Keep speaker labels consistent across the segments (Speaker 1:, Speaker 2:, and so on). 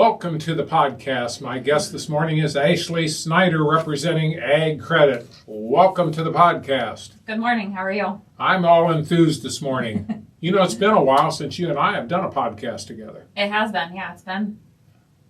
Speaker 1: Welcome to the podcast. My guest this morning is Ashley Snyder representing AgCredit. Welcome to the podcast.
Speaker 2: Good morning. How are you?
Speaker 1: I'm all enthused this morning. You know, it's been a while since you and I have done a podcast together.
Speaker 2: It has been. Yeah, it's been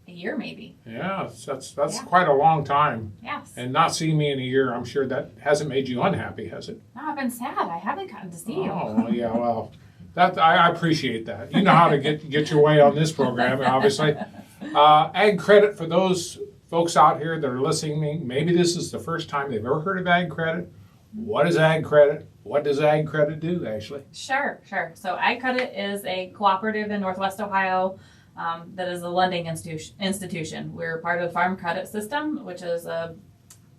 Speaker 2: a year maybe.
Speaker 1: Yeah, that's quite a long time.
Speaker 2: Yes.
Speaker 1: And not seeing me in a year, I'm sure that hasn't made you unhappy, has it?
Speaker 2: No, I've been sad. I haven't gotten to see you.
Speaker 1: Oh, yeah, well, I appreciate that. You know how to get your way on this program, obviously. AgCredit, for those folks out here that are listening, maybe this is the first time they've ever heard of AgCredit. What is AgCredit? What does AgCredit do, Ashley?
Speaker 2: Sure. So AgCredit is a cooperative in Northwest Ohio that is a lending institution. We're part of the Farm Credit System, which is a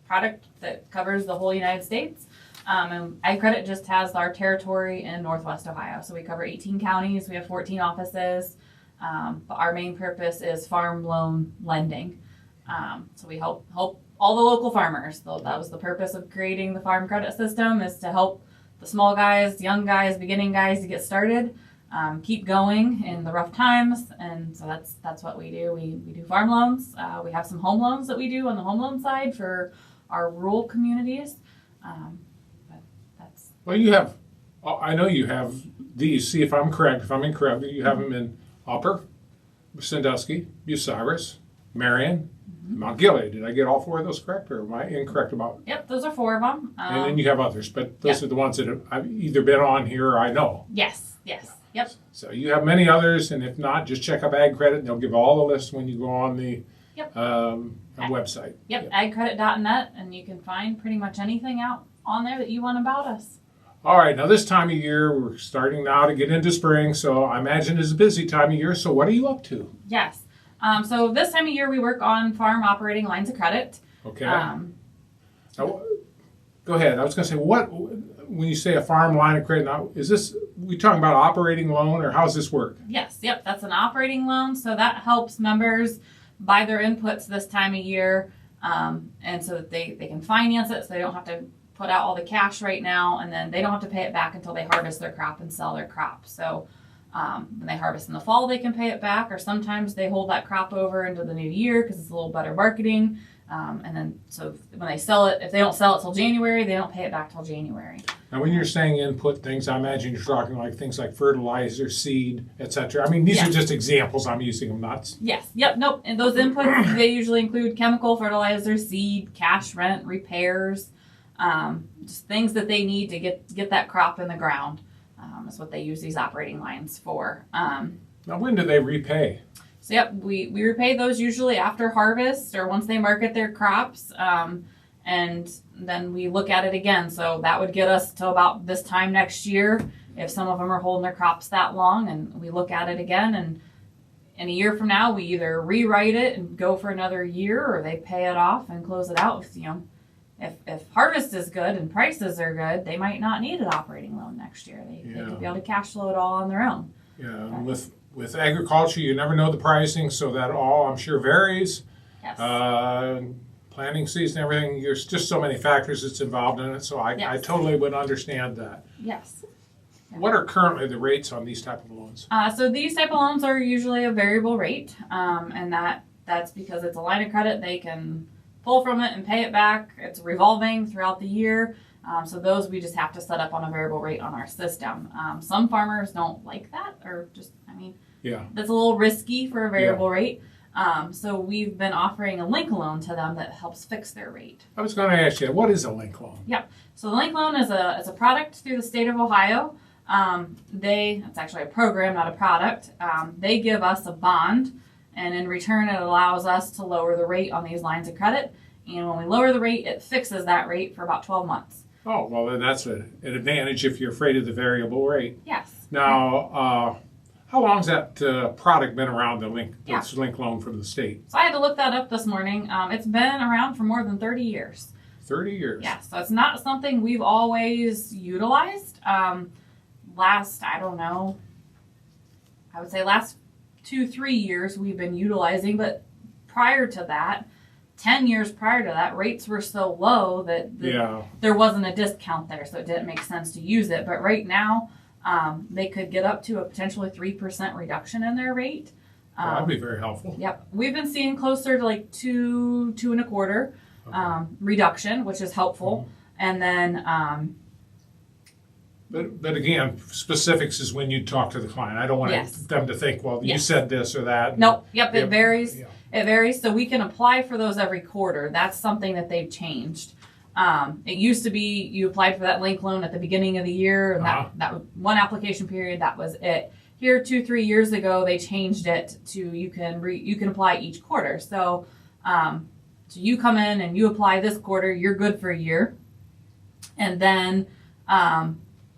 Speaker 2: product that covers the whole United States. And AgCredit just has our territory in Northwest Ohio. So we cover 18 counties. We have 14 offices. But our main purpose is farm loan lending. So we help all the local farmers. So that was the purpose of creating the Farm Credit System, is to help the small guys, young guys, beginning guys to get started, keep going in the rough times. And so that's what we do. We do farm loans. We have some home loans that we do on the home loan side for our rural communities.
Speaker 1: Well, you have, I know you have these. See if I'm correct. If I'm incorrect, you have them in Upper, Sandusky, Bucyrus, Marion, Mount Gilead. Did I get all four of those correct, or am I incorrect about?
Speaker 2: Yep, those are four of them.
Speaker 1: And then you have others, but those are the ones that I've either been on here or I know.
Speaker 2: Yes, yep.
Speaker 1: So you have many others, and if not, just check up AgCredit, and they'll give all the lists when you go on the website.
Speaker 2: Yep, agcredit.net, and you can find pretty much anything out on there that you want about us.
Speaker 1: All right, now this time of year, we're starting now to get into spring, so I imagine it's a busy time of year. So what are you up to?
Speaker 2: Yes. So this time of year, we work on farm operating lines of credit.
Speaker 1: Okay. Now, go ahead. I was going to say, when you say a farm line of credit, now, we talking about operating loan, or how does this work?
Speaker 2: Yes, yep, that's an operating loan. So that helps members buy their inputs this time of year, and so that they can finance it, so they don't have to put out all the cash right now, and then they don't have to pay it back until they harvest their crop and sell their crop. So when they harvest in the fall, they can pay it back, or sometimes they hold that crop over into the new year because it's a little better marketing. And then so when they sell it, if they don't sell it till January, they don't pay it back till January.
Speaker 1: Now, when you're saying input things, I imagine you're talking like things like fertilizer, seed, etc. I mean, these are just examples. I'm using them, not.
Speaker 2: Yes. Yep. Nope. And those inputs, they usually include chemical, fertilizer, seed, cash rent, repairs. Just things that they need to get that crop in the ground is what they use these operating lines for.
Speaker 1: Now, when do they repay?
Speaker 2: So, yep, we repay those usually after harvest or once they market their crops, and then we look at it again. So that would get us to about this time next year if some of them are holding their crops that long, and we look at it again. And in a year from now, we either rewrite it and go for another year, or they pay it off and close it out. If harvest is good and prices are good, they might not need an operating loan next year. They could be able to cash flow it all on their own.
Speaker 1: Yeah, and with agriculture, you never know the pricing, so that all, I'm sure, varies.
Speaker 2: Yes.
Speaker 1: Planting season, everything, there's just so many factors that's involved in it, so I totally would understand that.
Speaker 2: Yes.
Speaker 1: What are currently the rates on these type of loans?
Speaker 2: So these type of loans are usually a variable rate, and that's because it's a line of credit. They can pull from it and pay it back. It's revolving throughout the year. So those we just have to set up on a variable rate on our system. Some farmers don't like that, or that's a little risky for a variable rate. So we've been offering a link loan to them that helps fix their rate.
Speaker 1: I was going to ask you, what is a link loan?
Speaker 2: Yep. So the link loan is a product through the state of Ohio. It's actually a program, not a product. They give us a bond, and in return, it allows us to lower the rate on these lines of credit. And when we lower the rate, it fixes that rate for about 12 months.
Speaker 1: Oh, well, then that's an advantage if you're afraid of the variable rate.
Speaker 2: Yes.
Speaker 1: Now, how long has that product been around, this link loan from the state?
Speaker 2: So I had to look that up this morning. It's been around for more than 30 years.
Speaker 1: 30 years?
Speaker 2: Yeah, so it's not something we've always utilized. Last 2-3 years we've been utilizing, but prior to that, 10 years prior to that, rates were so low that there wasn't a discount there, so it didn't make sense to use it. But right now, they could get up to a potentially 3% reduction in their rate.
Speaker 1: Well, that'd be very helpful.
Speaker 2: Yep. We've been seeing closer to like 2.25 reduction, which is helpful. And then,
Speaker 1: But again, specifics is when you talk to the client. I don't want
Speaker 2: Yes.
Speaker 1: them to think, well, you
Speaker 2: Yes.
Speaker 1: said this or that.
Speaker 2: nope. Yep. It varies.
Speaker 1: Yeah.
Speaker 2: It varies. So we can apply for those every quarter. That's something that they've changed. It used to be you applied for that link loan at the beginning of the year, and that one application period, that was it. Here, 2-3 years ago, they changed it to you can apply each quarter. So, so you come in and you apply this quarter, you're good for a year, and then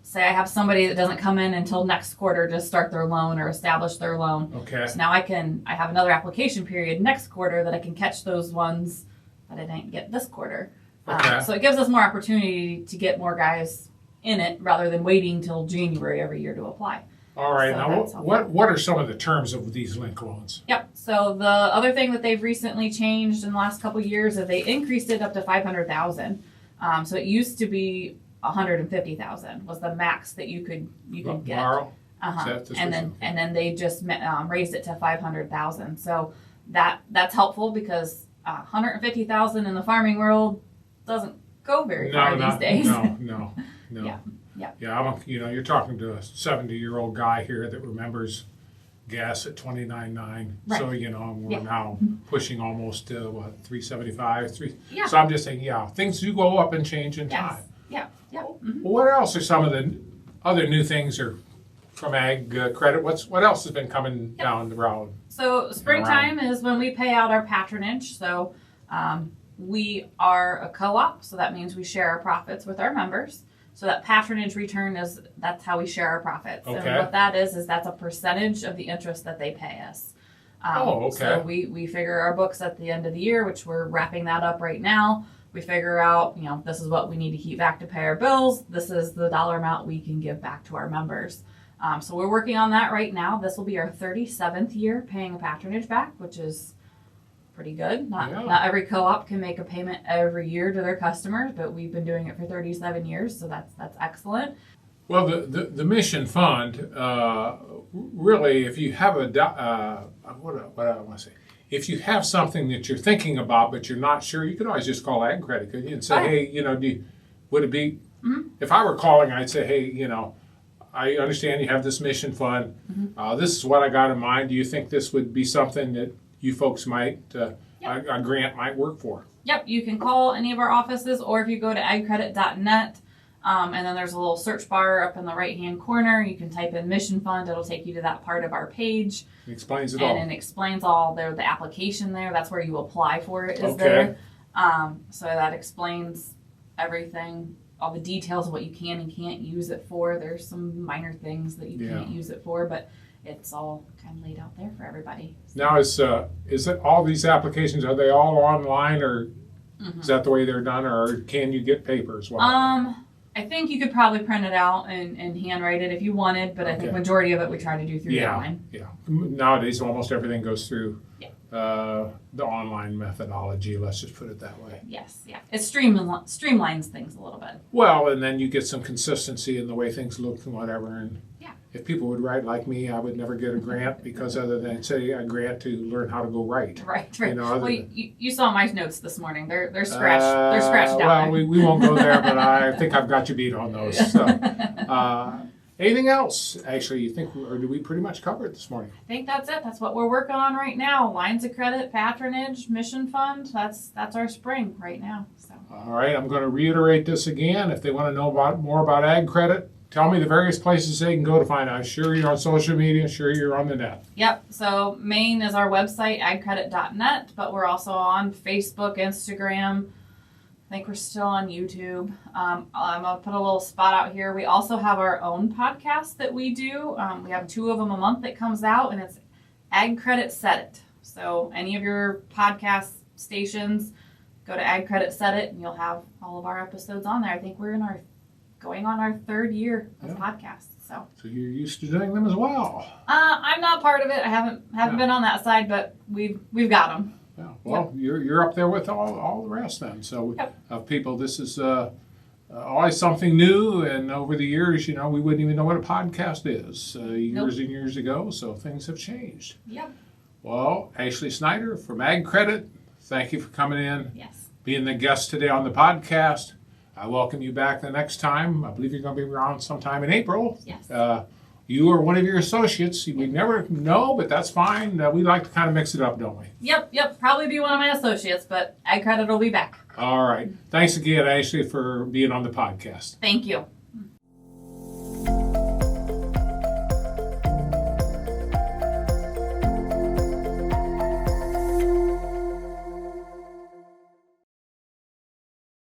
Speaker 2: say I have somebody that doesn't come in until next quarter to start their loan or establish their loan.
Speaker 1: Okay.
Speaker 2: So now I have another application period next quarter that I can catch those ones that I didn't get this quarter.
Speaker 1: Okay.
Speaker 2: So it gives us more opportunity to get more guys in it rather than waiting till January every year to apply.
Speaker 1: All right.
Speaker 2: So
Speaker 1: Now,
Speaker 2: that's
Speaker 1: what are some of the terms of these link loans?
Speaker 2: Yep. So the other thing that they've recently changed in the last couple of years is they increased it up to 500,000. So it used to be 150,000 was the max that you could get.
Speaker 1: Borrow?
Speaker 2: And then they just raised it to 500,000. So that's helpful because 150,000 in the farming world doesn't go very far these days.
Speaker 1: No.
Speaker 2: Yeah.
Speaker 1: Yeah, you're talking to a 70-year-old guy here that remembers gas at 29.9.
Speaker 2: Right.
Speaker 1: So, we're now pushing almost, 375?
Speaker 2: Yeah.
Speaker 1: So I'm just saying, things do go up and change in time.
Speaker 2: Yeah. Mm-hmm.
Speaker 1: What else are some of the other new things from AgCredit? What else has been coming down the road?
Speaker 2: So springtime is when we pay out our patronage. So we are a co-op, so that means we share our profits with our members. So that patronage return that's how we share our profits.
Speaker 1: Okay.
Speaker 2: And what that is that's a percentage of the interest that they pay us.
Speaker 1: Okay.
Speaker 2: So we figure our books at the end of the year, which we're wrapping that up right now. We figure out, this is what we need to keep back to pay our bills. This is the dollar amount we can give back to our members. So we're working on that right now. This will be our 37th year paying a patronage back, which is pretty good. Not every co-op can make a payment every year to their customers, but we've been doing it for 37 years, so that's excellent.
Speaker 1: Well, the mission fund, really, if you have what I want to say, if you have something that you're thinking about but you're not sure, you can always just call AgCredit, couldn't you, and say, hey, would it be? Mm-hmm. If I were calling, I'd say, hey, I understand you have this mission fund. Mm-hmm. This is what I got in mind. Do you think this would be something that you folks might, a grant might work for?
Speaker 2: Yep, you can call any of our offices, or if you go to agcredit.net, and then there's a little search bar up in the right-hand corner. You can type in Mission Fund. It'll take you to that part of our page.
Speaker 1: It explains it all.
Speaker 2: And it explains all the application there. That's where you apply for it is
Speaker 1: Okay.
Speaker 2: there. So that explains everything, all the details of what you can and can't use it for. There's some minor things that you can't use it for, but it's all kind of laid out there for everybody.
Speaker 1: Now, is it all these applications, are they all online, or is that the way they're done, or can you get paper as well?
Speaker 2: I think you could probably print it out and handwrite it if you wanted, but I think majority of it we try to do through the online.
Speaker 1: Yeah. Nowadays, almost everything goes through the online methodology, let's just put it that way.
Speaker 2: Yes, yeah. It streamlines things a little bit.
Speaker 1: Well, and then you get some consistency in the way things look and whatever, and if people would write like me, I would never get a grant because other than say a grant to learn how to go right.
Speaker 2: Right. Well, you saw my notes this morning. They're scratched. They're scratched down.
Speaker 1: Well, we won't go there, but I think I've got you beat on those. So, anything else? Actually, you think, or do we pretty much cover it this morning?
Speaker 2: I think that's it. That's what we're working on right now. Lines of credit, patronage, mission fund. That's our spring right now. So.
Speaker 1: All right, I'm going to reiterate this again. If they want to know more about AgCredit, tell me the various places they can go to find out. Sure, you're on social media. Sure, you're on the net. Yep.
Speaker 2: So main is our website, agcredit.net, but we're also on Facebook, Instagram. I think we're still on YouTube. I'm going to put a little spot out here. We also have our own podcast that we do. We have 2 of them a month that comes out, and it's AgCredit Set It. So any of your podcast stations, go to AgCredit Set It, and you'll have all of our episodes on there. I think we're going on our 3rd year of podcasts. So
Speaker 1: you're used to doing them as well.
Speaker 2: I'm not part of it. I haven't been on that side, but we've got them.
Speaker 1: Yeah. Well, you're up there with all the rest then. So people, this is always something new, and over the years, we wouldn't even know what a podcast is years and years ago. So things have changed.
Speaker 2: Yep.
Speaker 1: Well, Ashley Snyder from AgCredit, thank you for coming in,
Speaker 2: Yes.
Speaker 1: being the guest today on the podcast. I welcome you back the next time. I believe you're going to be around sometime in April.
Speaker 2: Yes.
Speaker 1: You or one of your associates. We never know, but that's fine. We like to kind of mix it up, don't we?
Speaker 2: Yep. Probably be one of my associates, but AgCredit will be back.
Speaker 1: All right. Thanks again, Ashley, for being on the podcast.
Speaker 2: Thank you.